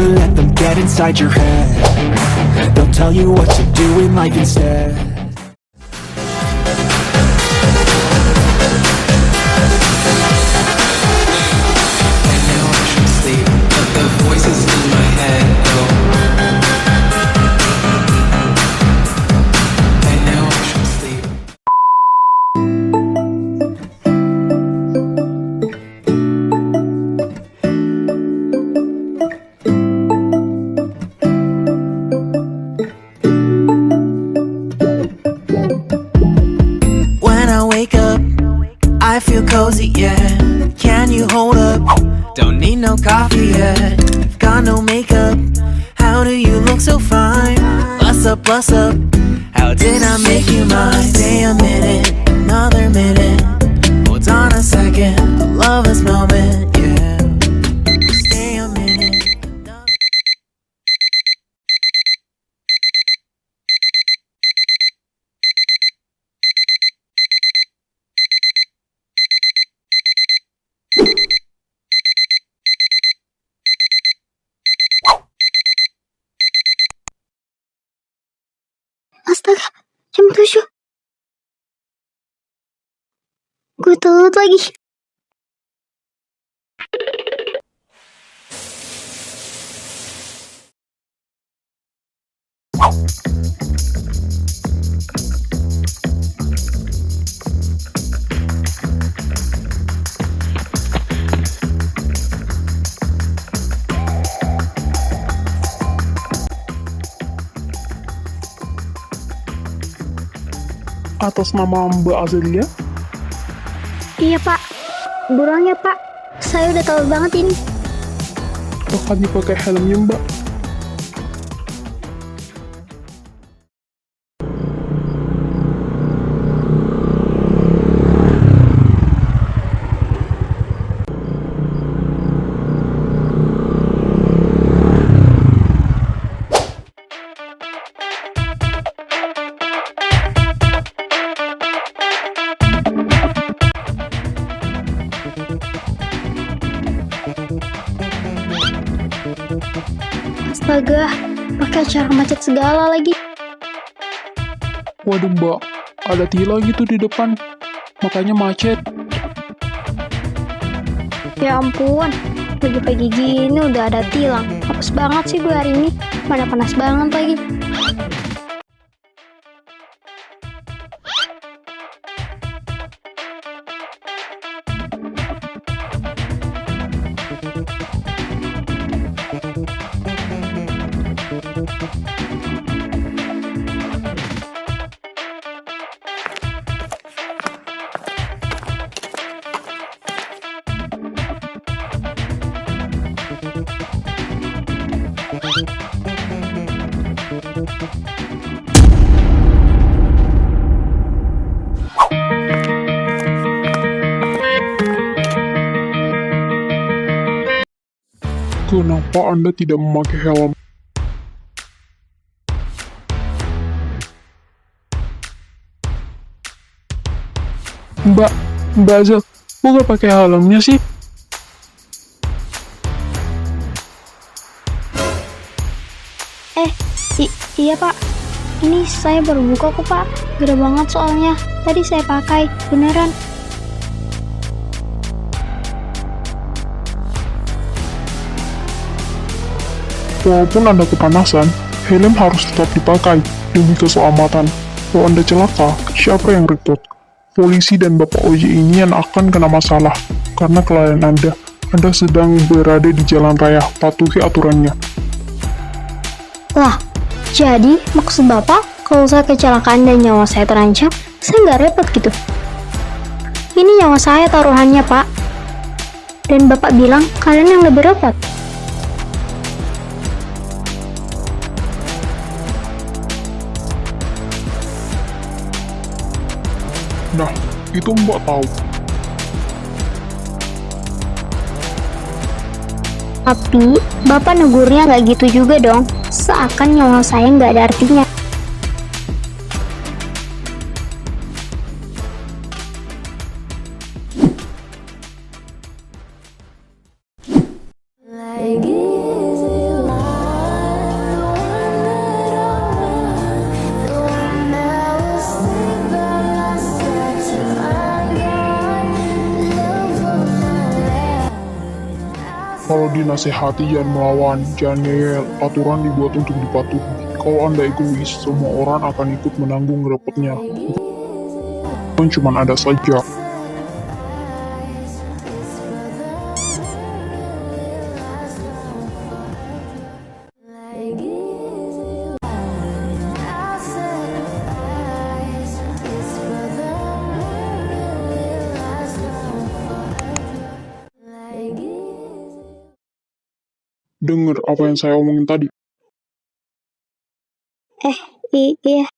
Never let them get inside your head. They'll tell you what to do in life instead. I feel cozy, yeah. Can you hold up? Don't need no coffee yet. Got no makeup. How do you look so fine? Bust up, bust up. How did I make you mine? Stay a minute, another minute. Hold on a second, I love this moment, yeah. Stay a minute. Astaga, jam 7. Gue telat lagi. Atas nama Mbak Azelia? Iya pak, buruan ya pak. Saya udah tahu banget ini. Apakah dipakai helmnya Mbak? Astaga, pakai cara macet segala lagi. Waduh Mbak, ada tilang gitu di depan, makanya macet. Ya ampun, pagi-pagi gini udah ada tilang. Hapus banget sih gue hari ini, mana panas banget lagi. Kenapa Anda tidak memakai helm? Mbak Azel, kok gak pakai helmnya sih? Iya pak, ini saya baru buka kok pak. Gede banget soalnya, tadi saya pakai, beneran. Walaupun Anda kepanasan, helm harus tetap dipakai demi keselamatan. Kalau Anda celaka, siapa yang repot? Polisi dan Bapak Oji ini yang akan kena masalah karena kelalaian Anda. Anda sedang berada di jalan raya, patuhi aturannya. Lah, jadi maksud bapak kalau saya kecelakaan dan nyawa saya terancam, saya nggak repot gitu? Ini nyawa saya taruhannya pak. Dan bapak bilang kalian yang lebih repot. Nah, itu Mbak tahu. Tapi, bapak negurnya nggak gitu juga dong. Seakan nyawa saya nggak ada artinya. Kalau dinasehati jangan melawan, jangan ngeyel, aturan dibuat untuk dipatuhi. Kalau Anda egois, semua orang akan ikut menanggung repotnya. Bukan cuma Anda saja. Dengar apa yang saya omongin tadi. Iya.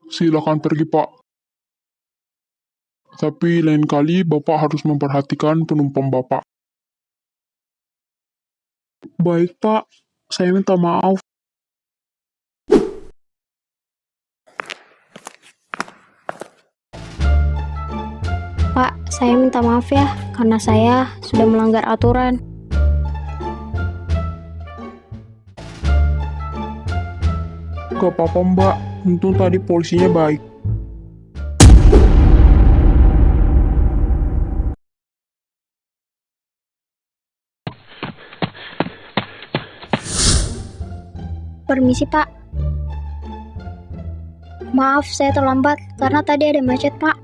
Silakan pergi, Pak. Tapi lain kali Bapak harus memperhatikan penumpang Bapak. Baik, Pak. Saya minta maaf. Pak, saya minta maaf ya, karena saya sudah melanggar aturan. Gak apa-apa, Mbak. Untung tadi polisinya baik. Permisi, Pak. Maaf, saya terlambat karena tadi ada macet, Pak.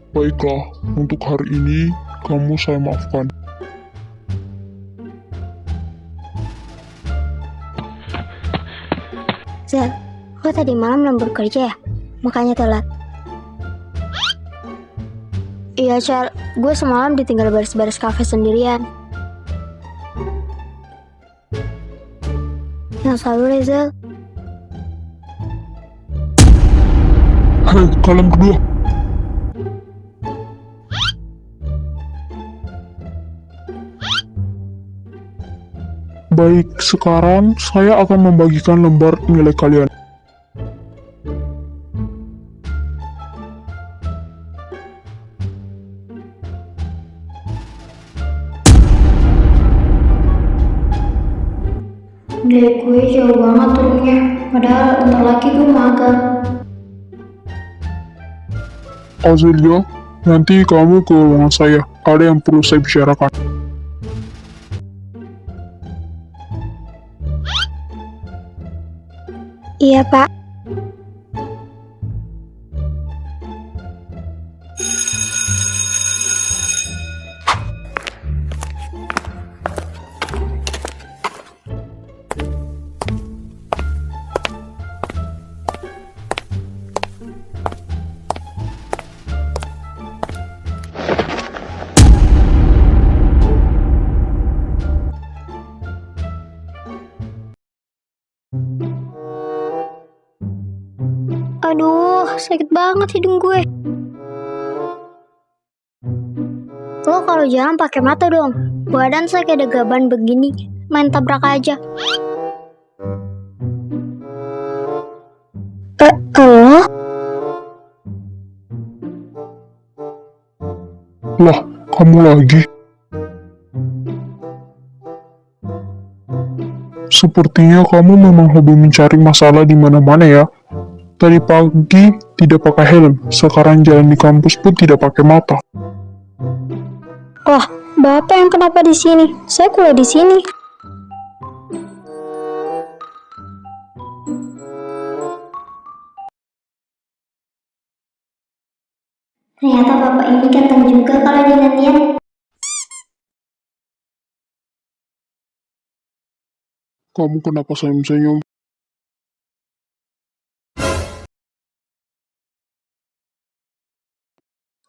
Baiklah, untuk hari ini kamu saya maafkan. Zel, lo tadi malam lembur kerja ya? Makanya telat. Iya, Cel. Gue semalam ditinggal baris-baris kafe sendirian. Yang selalu Zel. Hei, kalian berdua. Baik, sekarang saya akan membagikan lembar nilai kalian. Nilai gue jauh banget turunnya. Padahal bentar lagi gue magang. Azelia, nanti kamu ke ruangan saya. Ada yang perlu saya bicarakan. Iya, Pak. Aduh, sakit banget hidung gue. Lo kalau jalan pakai mata dong. Badan saya kayak ada gaban begini. Main tabrak aja. Lo? Lah, kamu lagi? Sepertinya kamu memang hobi mencari masalah di mana-mana ya. Tadi pagi tidak pakai helm, sekarang jalan di kampus pun tidak pakai mata. Wah, Bapak yang kenapa di sini? Saya kuliah di sini. Ternyata Bapak ini ganteng juga kalau dilihat-lihat. Kamu kenapa senyum-senyum?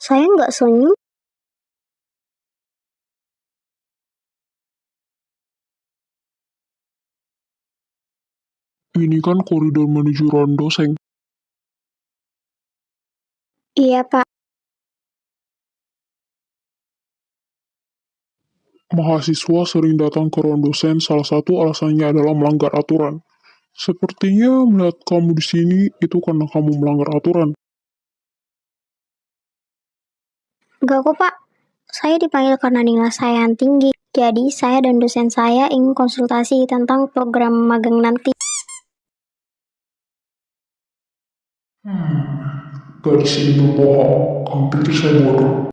Saya nggak senyum. Ini kan koridor menuju ruang dosen. Iya, Pak. Mahasiswa sering datang ke ruang dosen, salah satu alasannya adalah melanggar aturan. Sepertinya melihat kamu di sini itu karena kamu melanggar aturan. Nggak kok, Pak. Saya dipanggil karena nilai saya yang tinggi. Jadi, saya dan dosen saya ingin konsultasi tentang program magang nanti. Gadis ini berbohong. Kamu pikir saya bodoh?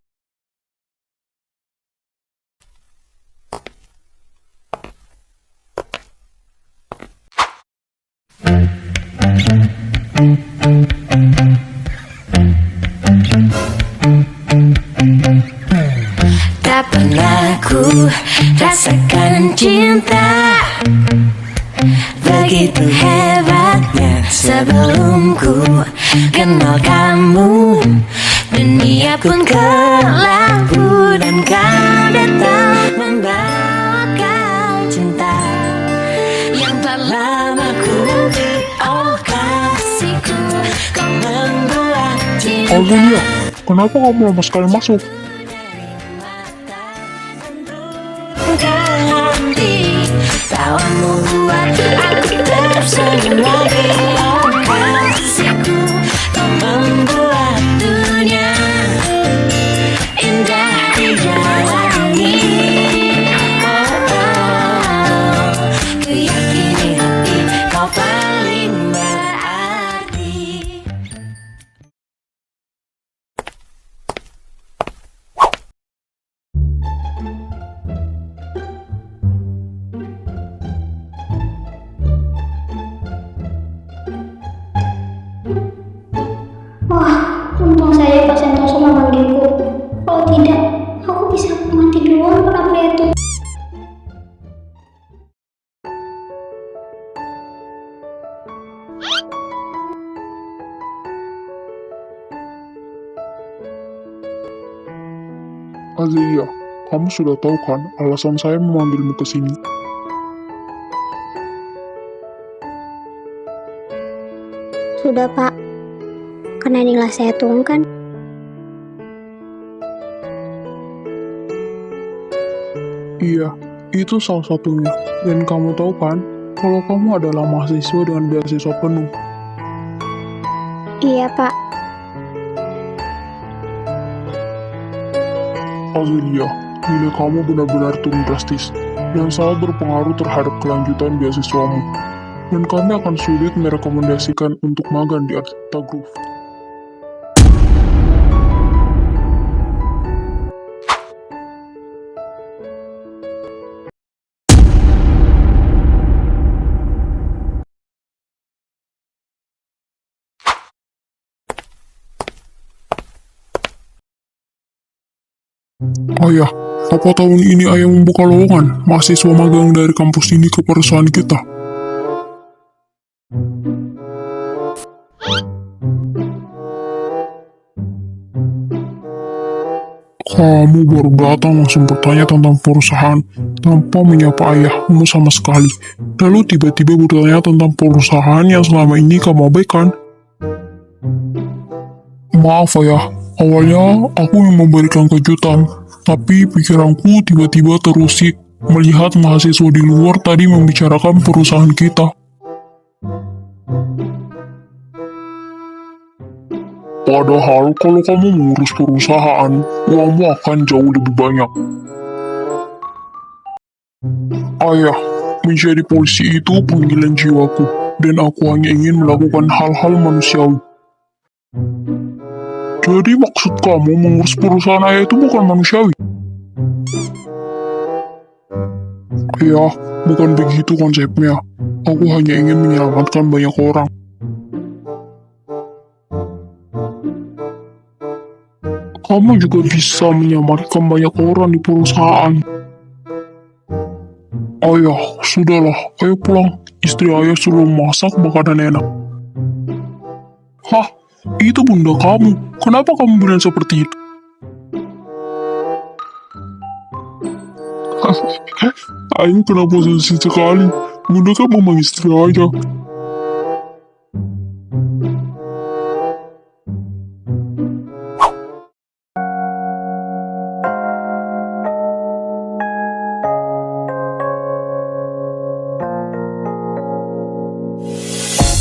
Tak pernah ku rasakan cinta begitu hebatnya sebelum ku kenal kamu. Dunia pun kelabu dan kau datang membawa kau cinta yang tak lama ku nanti. Oh kasihku, kau membuat cinta Aurelia, kenapa kamu lama sekali masuk? hati. Tawamu buat aku tersenyum lagi. Oh kasihku, kau membuat dunia indah dijalani. Ku yakini hati kau paling berarti. Wah, untung saja Pak Sentoso memanggilku. Kalau tidak, aku bisa mati duluan pada pria itu. Azelia, kamu sudah tahu kan alasan saya memanggilmu ke sini? Sudah Pak, karena inilah saya tuangkan. Iya, itu salah satunya. Dan kamu tahu kan, kalau kamu adalah mahasiswa dengan beasiswa penuh. Iya Pak, Azelia, nilai kamu benar-benar turun drastis dan sangat berpengaruh terhadap kelanjutan beasiswamu. Dan kami akan sulit merekomendasikan untuk magang di Arta Group. Ayah, apa tahun ini ayah membuka lowongan mahasiswa magang dari kampus ini ke perusahaan kita? Kamu baru datang langsung bertanya tentang perusahaan tanpa menyapa ayahmu sama sekali. Lalu tiba-tiba bertanya tentang perusahaan yang selama ini kamu abaikan. Maaf ayah, awalnya aku ingin memberikan kejutan, tapi pikiranku tiba-tiba terusik melihat mahasiswa di luar tadi membicarakan perusahaan kita. Padahal kalau kamu mengurus perusahaan, uangmu akan jauh lebih banyak. Ayah, menjadi polisi itu panggilan jiwaku, dan aku hanya ingin melakukan hal-hal manusiawi. Jadi maksud kamu mengurus perusahaan ayah itu bukan manusiawi? Ya, bukan begitu konsepnya. Aku hanya ingin menyelamatkan banyak orang. Kamu juga bisa menyelamatkan banyak orang di perusahaan. Ayah, sudahlah, ayo pulang. Istri ayah suruh masak makanan enak. Hah, itu bunda kamu. Kenapa kamu bilang seperti itu? Ayo kenapa sensi sekali? Bunda kan memang istri aja.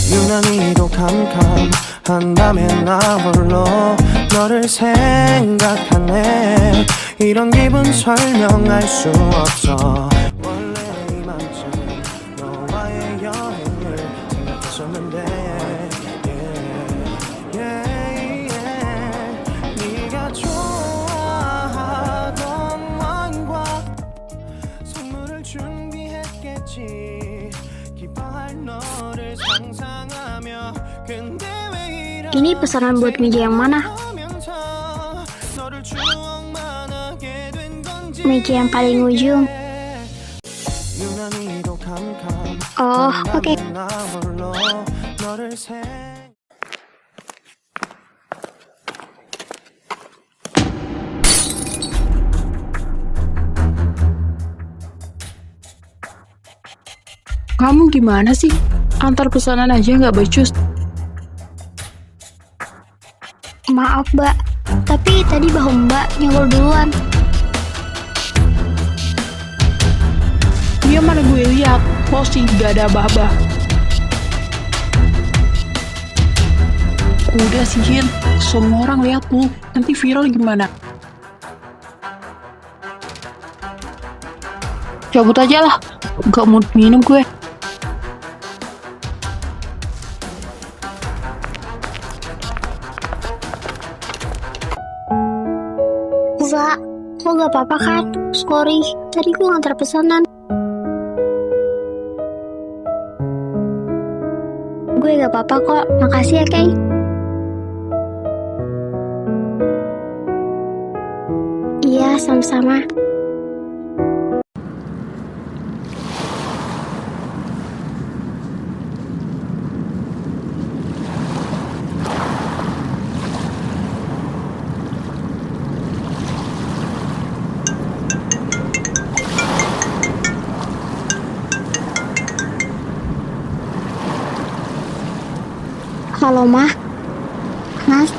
유난히도 캄캄한 밤에 나 홀로 너를 생각하네. 이런 기분 설명할 수 없어 원래 이맘쯤 너와의 여행을 생각했었는데 네가 좋아하던 와인과 선물을 준비했겠지 기뻐할 너를 상상하며 근데 왜 이런 Ini pesanan buat meja yang mana? 너를 추억만 하게 된 건지 Meja yang paling ujung. 유난히도 캄캄 Oh, oke. 나 홀로 너를 생 Kamu gimana sih? Antar pesanan aja nggak becus. Maaf, Mbak. Tapi tadi bahu Mbak nyenggol duluan. Dia mana gue lihat, lo sih gak ada abah-abah. Udah sih Jin, semua orang lihat tuh, nanti viral gimana? Cabut aja lah, gak mau minum gue. Mbak, lo gak apa-apa kan? Sorry, tadi gue ngantar pesanan. Gue gak apa-apa kok, makasih ya Kay. Iya, sama-sama. Halo, Mah. Mas?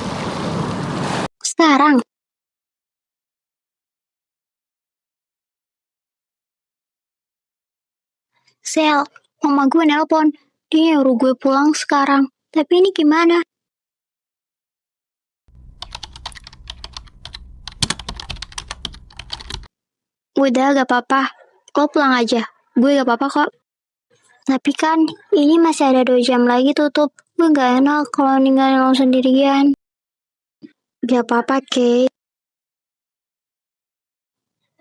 Sekarang? Sel, mama gue nelpon. Dia nyuruh gue pulang sekarang. Tapi ini gimana? Udah, gak apa-apa. Lo pulang aja. Gue gak apa-apa kok. Tapi kan, ini masih ada 2 jam lagi tutup. Gue gak enak kalau ninggalin lo sendirian. Gak apa-apa, Kay.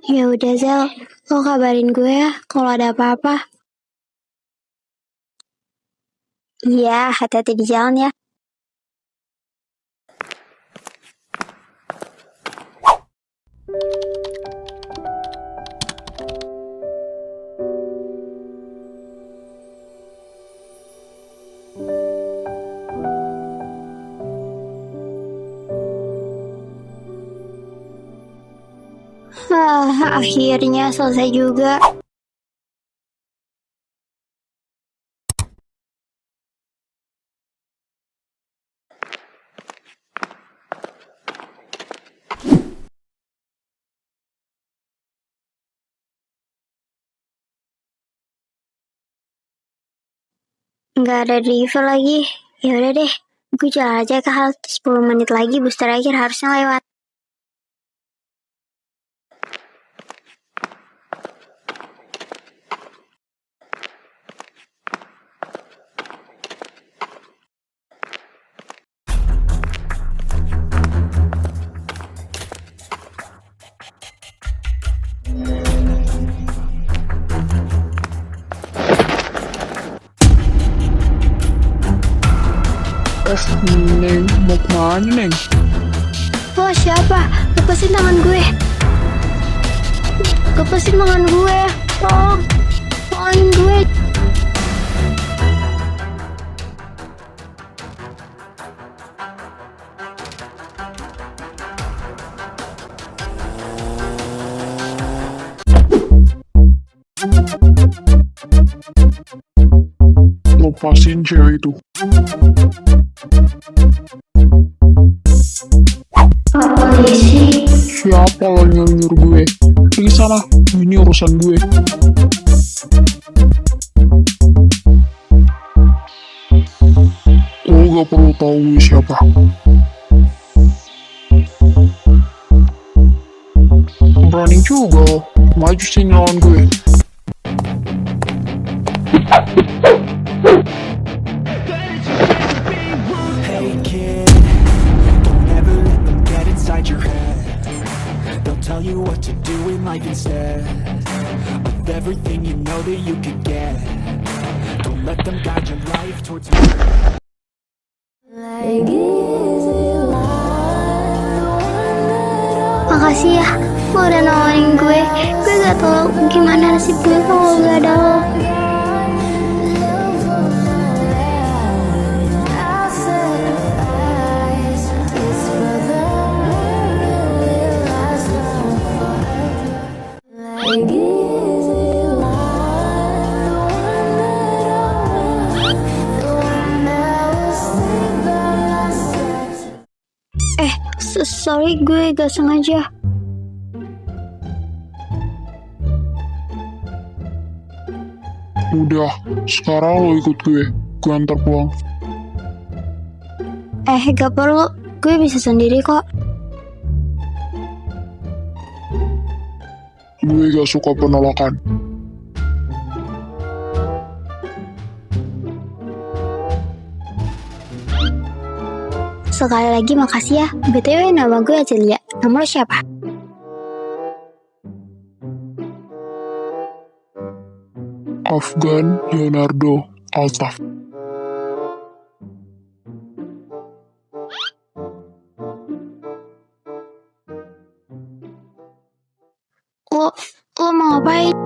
Ya udah, Zel. Lo kabarin gue ya kalau ada apa-apa. Iya, hati-hati di jalan ya. Akhirnya selesai juga. Nggak ada driver lagi. Ya udah deh, gue jalan aja ke halte. 10 menit lagi bus terakhir harusnya lewat. Neng, mau kemana Neng? Lo siapa? Lepasin tangan gue. Lepasin tangan gue. Tolong. Tolongin gue. Lepasin cewek itu. Polisi. Siapa lo yang nyuruh gue? Pergi sana, ini urusan gue. Lo gak perlu tahu gue siapa. Berani juga. Maju sini lawan gue. Hey kid, don't ever let them get inside your head. They'll tell you what to do in life instead of everything you know that you could get. Don't let them guide your life towards Makasih ya, lo udah nolongin gue. Gue gak tau gimana nasib gue kalau gak ada lo. Sorry, gue gak sengaja. Udah, sekarang lo ikut gue. Gue antar pulang. Gak perlu, gue bisa sendiri kok. Gue gak suka penolakan. Sekali lagi makasih ya. BTW nama gue Acelia. Nama lo siapa? Afgan Leonardo Altaf. Lo mau ngapain?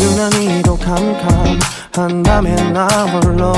유난히도 캄캄한 밤에 나 홀로